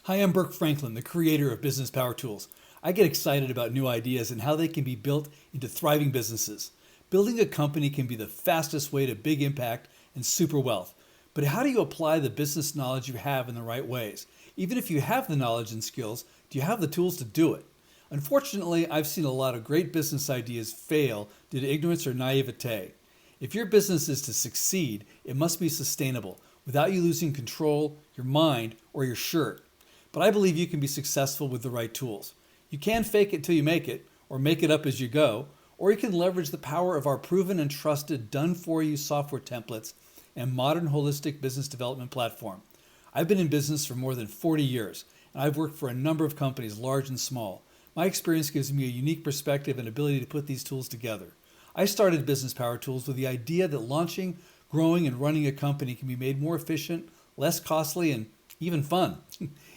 Hi, I'm Burke Franklin, the creator of Business Power Tools. I get excited about new ideas and how they can be built into thriving businesses. Building a company can be the fastest way to big impact and super wealth. But how do you apply the business knowledge you have in the right ways? Even if you have the knowledge and skills, do you have the tools to do it? Unfortunately, I've seen a lot of great business ideas fail due to ignorance or naivete. If your business is to succeed, it must be sustainable without you losing control, your mind, or your shirt. But I believe you can be successful with the right tools. You can fake it till you make it, or make it up as you go, or you can leverage the power of our proven and trusted done-for-you software templates and modern holistic business development platform. I've been in business for more than 40 years, and I've worked for a number of companies, large and small. My experience gives me a unique perspective and ability to put these tools together. I started Business Power Tools with the idea that launching, growing, and running a company can be made more efficient, less costly, and even fun.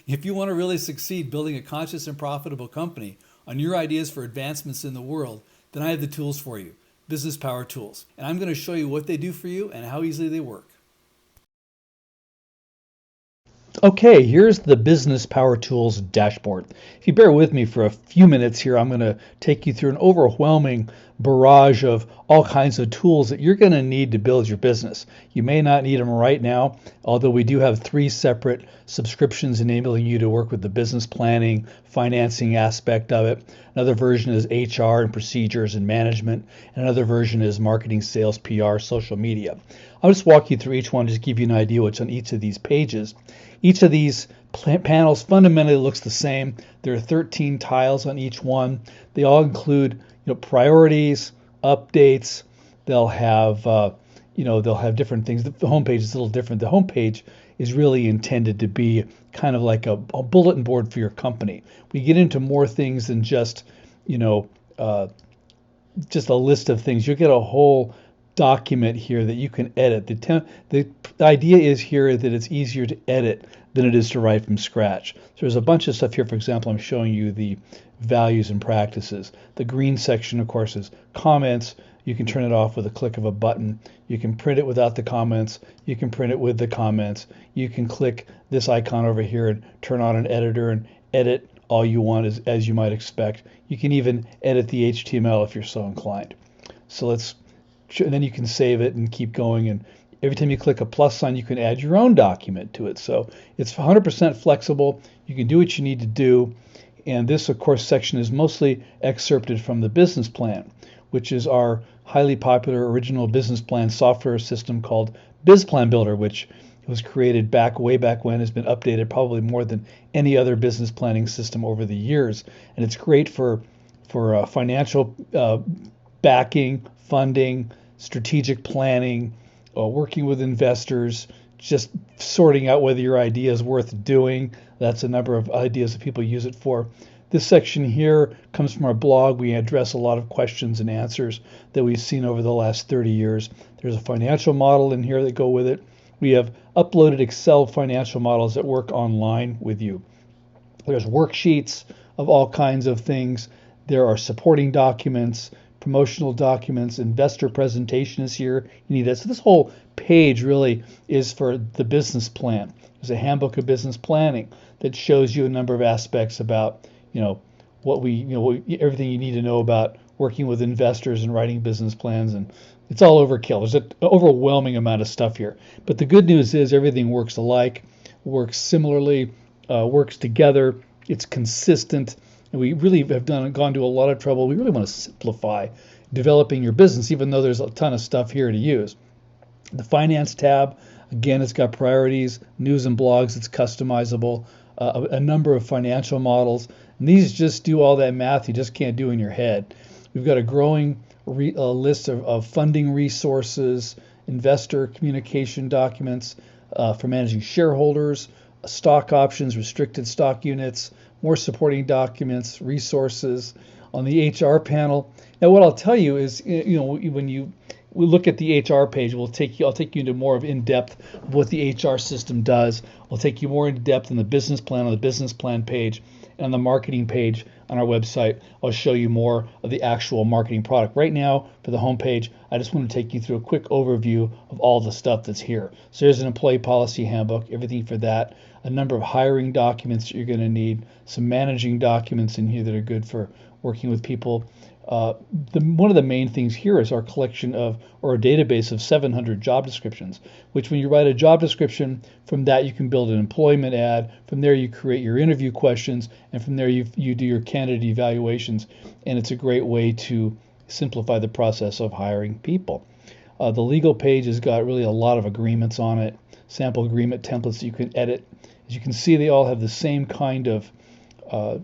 If you want to really succeed building a conscious and profitable company on your ideas for advancements in the world, then I have the tools for you, Business Power Tools. And I'm going to show you what they do for you and how easily they work. Okay, here's the Business Power Tools dashboard. If you bear with me for a few minutes here, I'm going to take you through an overwhelming barrage of all kinds of tools that you're going to need to build your business. You may not need them right now, although we do have 3 separate subscriptions enabling you to work with the business planning, financing aspect of it. Another version is HR and procedures and management, and another version is marketing, sales, PR, social media. I'll just walk you through each one just to give you an idea what's on each of these pages. Each of these panels fundamentally looks the same. There are 13 tiles on each one. They all include priorities, updates. They'll have they'll have different things. The homepage is a little different. The homepage is really intended to be kind of like a bulletin board for your company. We get into more things than just just a list of things. You'll get a whole document here that you can edit. The idea is here that it's easier to edit than it is to write from scratch. So there's a bunch of stuff here. For example, I'm showing you the values and practices. The green section, of course, is comments. You can turn it off with a click of a button. You can print it without the comments. You can print it with the comments. You can click this icon over here and turn on an editor and edit all you want as you might expect. You can even edit the HTML if you're so inclined. So and then you can save it and keep going, and every time you click a plus sign you can add your own document to it. So it's 100% flexible. You can do what you need to do, and this of course section is mostly excerpted from the business plan, which is our highly popular original business plan software system called BizPlan Builder, which was created way back when, has been updated probably more than any other business planning system over the years, and it's great for financial backing, funding, strategic planning, working with investors, just sorting out whether your idea is worth doing. That's a number of ideas that people use it for. This section here comes from our blog. We address a lot of questions and answers that we've seen over the last 30 years. There's a financial model in here that go with it. We have uploaded Excel financial models that work online with you. There's worksheets of all kinds of things. There are supporting documents, promotional documents, investor presentation is here. You need that. So this whole page really is for the business plan. There's a handbook of business planning that shows you a number of aspects about, everything you need to know about working with investors and writing business plans. And it's all overkill. There's an overwhelming amount of stuff here. But the good news is everything works alike, works similarly, works together. It's consistent. And we really have gone to a lot of trouble. We really want to simplify developing your business, even though there's a ton of stuff here to use. The finance tab, again, it's got priorities, news and blogs, it's customizable, a number of financial models. And these just do all that math you just can't do in your head. We've got a growing list of funding resources, investor communication documents for managing shareholders, stock options, restricted stock units, more supporting documents, resources on the HR panel. Now, what I'll tell you is, when you we look at the HR page, I'll take you into more of in-depth of what the HR system does. I'll take you more in depth in the business plan on the business plan page, and on the marketing page on our website, I'll show you more of the actual marketing product. Right now, for the homepage, I just want to take you through a quick overview of all the stuff that's here. So there's an employee policy handbook, everything for that, a number of hiring documents that you're going to need, some managing documents in here that are good for working with people. One of the main things here is our collection of, or a database of 700 job descriptions, which when you write a job description, from that you can build an employment ad, from there you create your interview questions, and from there you do your candidate evaluations, and it's a great way to simplify the process of hiring people. The legal page has got really a lot of agreements on it, sample agreement templates that you can edit. As you can see, they all have the same kind of, that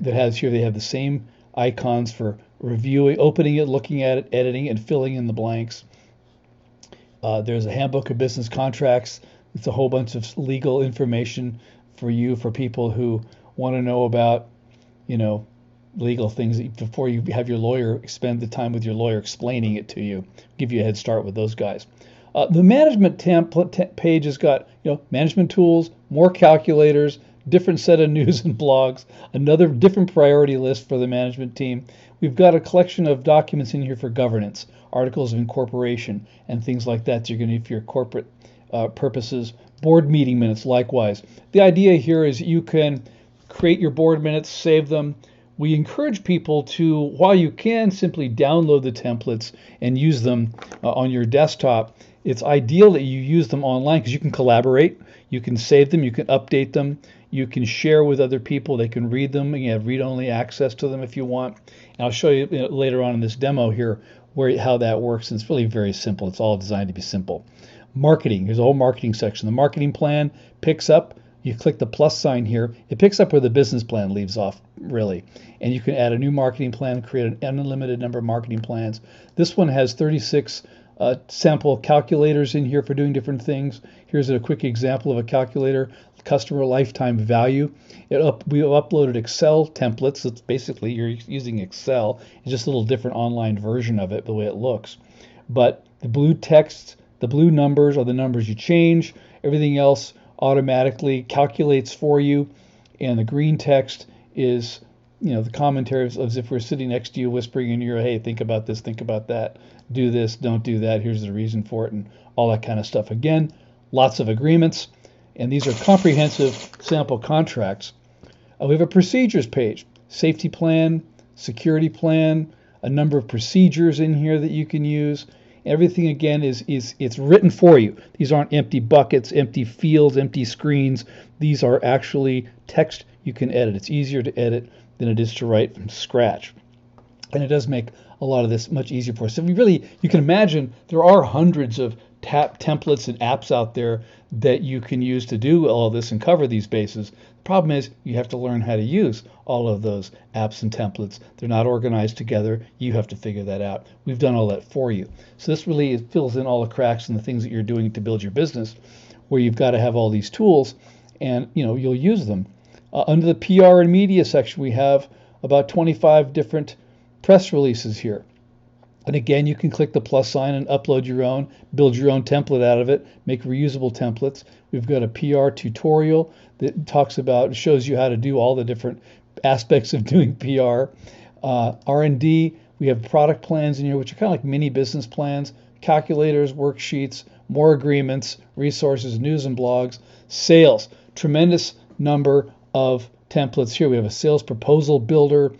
has here, they have the same icons for reviewing, opening it, looking at it, editing, and filling in the blanks. There's a handbook of business contracts. It's a whole bunch of legal information for you, for people who want to know about, legal things before you have your lawyer spend the time with your lawyer explaining it to you. Give you a head start with those guys. The management page has got management tools, more calculators, different set of news and blogs, another different priority list for the management team. We've got a collection of documents in here for governance, articles of incorporation, and things like that you're going to need for your corporate purposes. Board meeting minutes, likewise. The idea here is you can create your board minutes, save them. We encourage people to, while you can, simply download the templates and use them on your desktop. It's ideal that you use them online because you can collaborate, you can save them, you can update them, you can share with other people, they can read them, and you have read-only access to them if you want. And I'll show you later on in this demo here how that works, and it's really very simple. It's all designed to be simple. Marketing, here's a whole marketing section. The marketing plan picks up, you click the plus sign here, it picks up where the business plan leaves off, really. And you can add a new marketing plan, create an unlimited number of marketing plans. This one has 36 sample calculators in here for doing different things. Here's a quick example of a calculator, customer lifetime value. We uploaded Excel templates. It's basically, you're using Excel. It's just a little different online version of it, the way it looks. But the blue text, the blue numbers are the numbers you change. Everything else automatically calculates for you. And the green text is the commentary as if we're sitting next to you whispering in your ear, hey, think about this, think about that, do this, don't do that, here's the reason for it, and all that kind of stuff. Again, lots of agreements, and these are comprehensive sample contracts. We have a procedures page, safety plan, security plan, a number of procedures in here that you can use. Everything, again, it's written for you. These aren't empty buckets, empty fields, empty screens. These are actually text you can edit. It's easier to edit than it is to write from scratch. And it does make a lot of this much easier for us. So you can imagine there are hundreds of templates and apps out there that you can use to do all this and cover these bases. The problem is you have to learn how to use all of those apps and templates. They're not organized together. You have to figure that out. We've done all that for you. So this really fills in all the cracks and the things that you're doing to build your business, where you've got to have all these tools and you'll use them. Under the PR and media section, we have about 25 different press releases here. And again, you can click the plus sign and upload your own, build your own template out of it, make reusable templates. We've got a PR tutorial that shows you how to do all the different aspects of doing PR. R&D, we have product plans in here, which are kind of like mini business plans, calculators, worksheets, more agreements, resources, news and blogs. Sales, tremendous number of templates here. We have a sales proposal builder.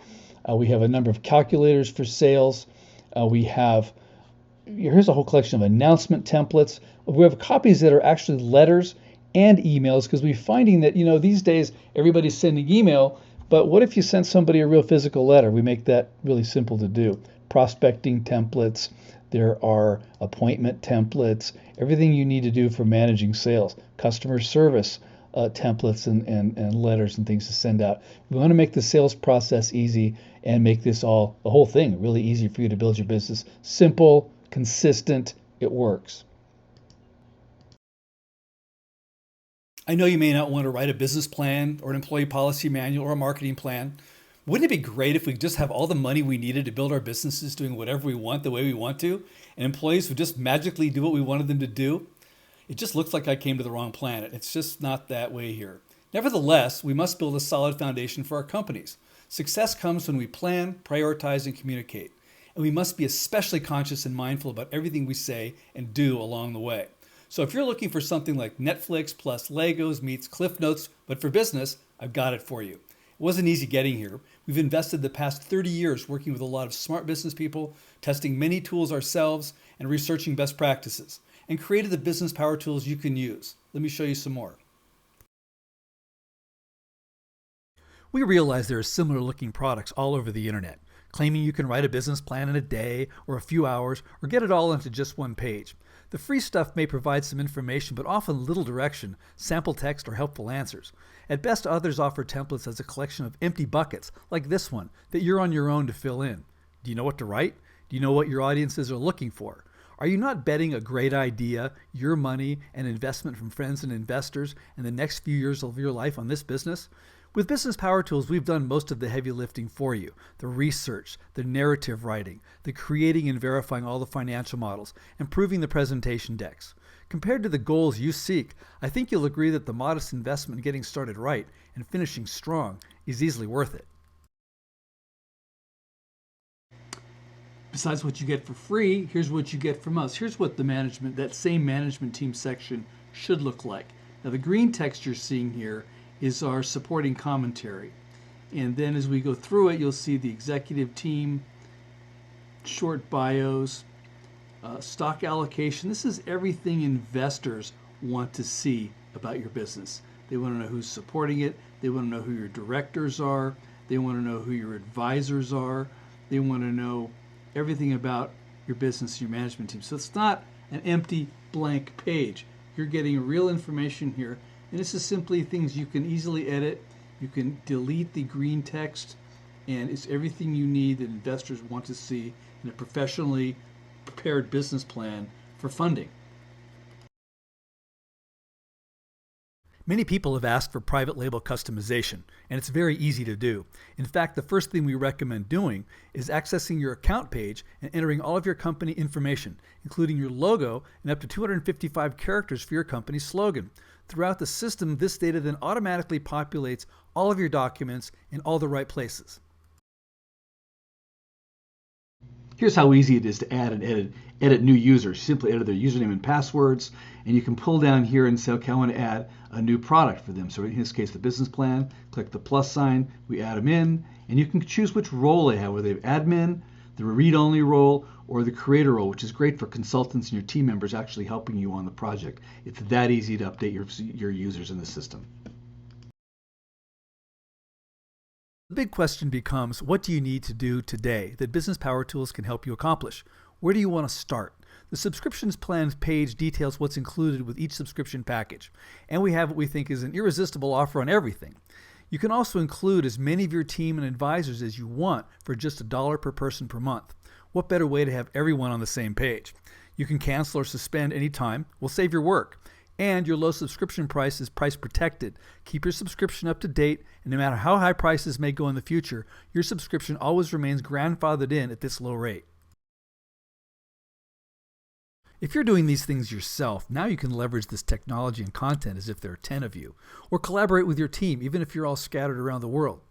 We have a number of calculators for sales. Here's a whole collection of announcement templates. We have copies that are actually letters and emails, because we're finding that, these days everybody's sending email, but what if you sent somebody a real physical letter? We make that really simple to do. Prospecting templates, there are appointment templates, everything you need to do for managing sales, customer service templates and letters and things to send out. We want to make the sales process easy and make the whole thing really easy for you to build your business. Simple, consistent, it works. I know you may not want to write a business plan or an employee policy manual or a marketing plan, Wouldn't it be great if we could just have all the money we needed to build our businesses doing whatever we want the way we want to, and employees would just magically do what we wanted them to do? It just looks like I came to the wrong planet. It's just not that way here. Nevertheless, we must build a solid foundation for our companies. Success comes when we plan, prioritize, and communicate. And we must be especially conscious and mindful about everything we say and do along the way. So if you're looking for something like Netflix plus Legos meets Cliff Notes, but for business, I've got it for you. It wasn't easy getting here. We've invested the past 30 years working with a lot of smart business people, testing many tools ourselves, and researching best practices, and created the business power tools you can use. Let me show you some more. We realize there are similar looking products all over the internet, claiming you can write a business plan in a day or a few hours or get it all into just one page. The free stuff may provide some information, but often little direction, sample text, or helpful answers. At best, others offer templates as a collection of empty buckets, like this one, that you're on your own to fill in. Do you know what to write? Do you know what your audiences are looking for? Are you not betting a great idea, your money, and investment from friends and investors in the next few years of your life on this business? With Business Power Tools, we've done most of the heavy lifting for you. The research, the narrative writing, the creating and verifying all the financial models, improving the presentation decks. Compared to the goals you seek, I think you'll agree that the modest investment in getting started right and finishing strong is easily worth it. Besides what you get for free, here's what you get from us. Here's what that same management team section should look like. Now the green text you're seeing here is our supporting commentary. And then as we go through it, you'll see the executive team, short bios, stock allocation. This is everything investors want to see about your business. They want to know who's supporting it. They want to know who your directors are. They want to know who your advisors are. They want to know everything about your business, your management team. So it's not an empty blank page. You're getting real information here. And this is simply things you can easily edit. You can delete the green text, and it's everything you need that investors want to see in a professionally prepared business plan for funding. Many people have asked for private label customization, and it's very easy to do. In fact, the first thing we recommend doing is accessing your account page and entering all of your company information, including your logo and up to 255 characters for your company's slogan. Throughout the system, this data then automatically populates all of your documents in all the right places. Here's how easy it is to add and edit new users. Simply enter their username and passwords, and you can pull down here and say, okay, I want to add a new product for them. So in this case, the business plan, click the plus sign, we add them in, and you can choose which role they have, whether they have admin, the read-only role, or the creator role, which is great for consultants and your team members actually helping you on the project. It's that easy to update your users in the system. The big question becomes, what do you need to do today that Business Power Tools can help you accomplish? Where do you want to start? The subscriptions plans page details what's included with each subscription package, and we have what we think is an irresistible offer on everything. You can also include as many of your team and advisors as you want for just $1 per person per month. What better way to have everyone on the same page? You can cancel or suspend anytime. We'll save your work. And your low subscription price is price protected. Keep your subscription up to date, and no matter how high prices may go in the future, your subscription always remains grandfathered in at this low rate. If you're doing these things yourself, now you can leverage this technology and content as if there are 10 of you, or collaborate with your team, even if you're all scattered around the world.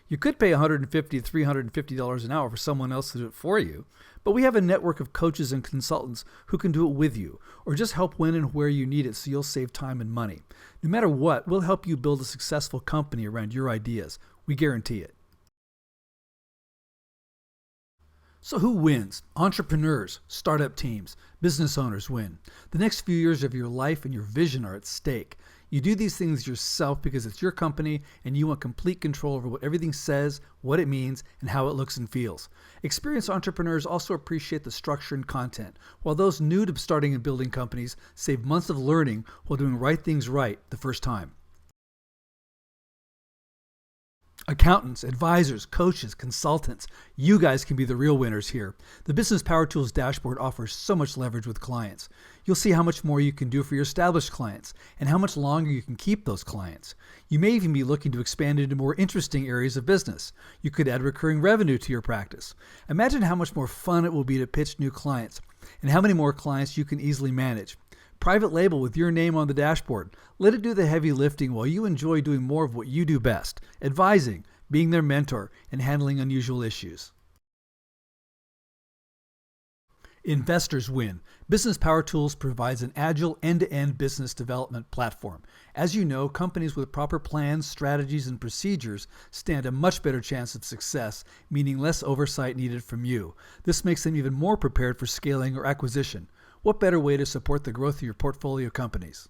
You could pay $150 to $350 an hour for someone else to do it for you, but we have a network of coaches and consultants who can do it with you, or just help when and where you need it so you'll save time and money. No matter what, we'll help you build a successful company around your ideas. We guarantee it. So who wins? Entrepreneurs, startup teams, business owners win. The next few years of your life and your vision are at stake. You do these things yourself because it's your company and you want complete control over what everything says, what it means, and how it looks and feels. Experienced entrepreneurs also appreciate the structure and content, while those new to starting and building companies save months of learning while doing right things right the first time. Accountants, advisors, coaches, consultants, you guys can be the real winners here. The Business Power Tools dashboard offers so much leverage with clients. You'll see how much more you can do for your established clients and how much longer you can keep those clients. You may even be looking to expand into more interesting areas of business. You could add recurring revenue to your practice. Imagine how much more fun it will be to pitch new clients and how many more clients you can easily manage. Private label with your name on the dashboard. Let it do the heavy lifting while you enjoy doing more of what you do best, advising, being their mentor, and handling unusual issues. Investors win. Business Power Tools provides an agile end-to-end business development platform. As you know, companies with proper plans, strategies, and procedures stand a much better chance of success, meaning less oversight needed from you. This makes them even more prepared for scaling or acquisition. What better way to support the growth of your portfolio companies?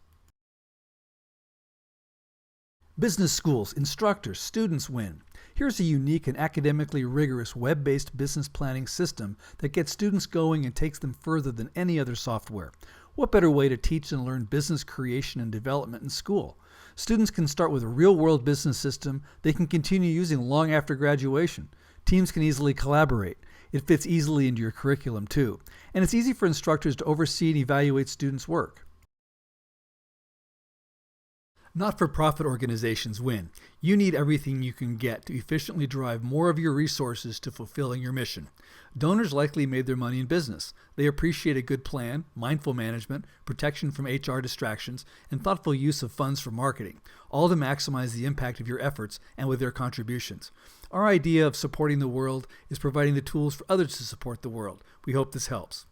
Business schools, instructors, students win. Here's a unique and academically rigorous web-based business planning system that gets students going and takes them further than any other software. What better way to teach and learn business creation and development in school? Students can start with a real-world business system they can continue using long after graduation. Teams can easily collaborate. It fits easily into your curriculum too. And it's easy for instructors to oversee and evaluate students' work. Not-for-profit organizations win. You need everything you can get to efficiently drive more of your resources to fulfilling your mission. Donors likely made their money in business. They appreciate a good plan, mindful management, protection from HR distractions, and thoughtful use of funds for marketing, all to maximize the impact of your efforts and with their contributions. Our idea of supporting the world is providing the tools for others to support the world. We hope this helps.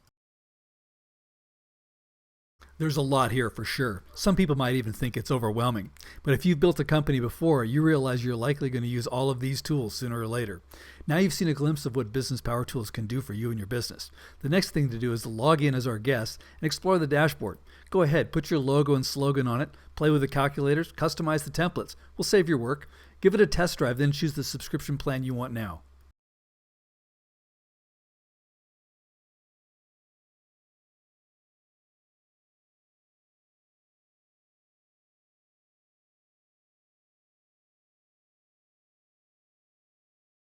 There's a lot here for sure. Some people might even think it's overwhelming. But if you've built a company before, you realize you're likely going to use all of these tools sooner or later. Now you've seen a glimpse of what Business Power Tools can do for you and your business. The next thing to do is to log in as our guest and explore the dashboard. Go ahead, put your logo and slogan on it, play with the calculators, customize the templates. We'll save your work. Give it a test drive, then choose the subscription plan you want now.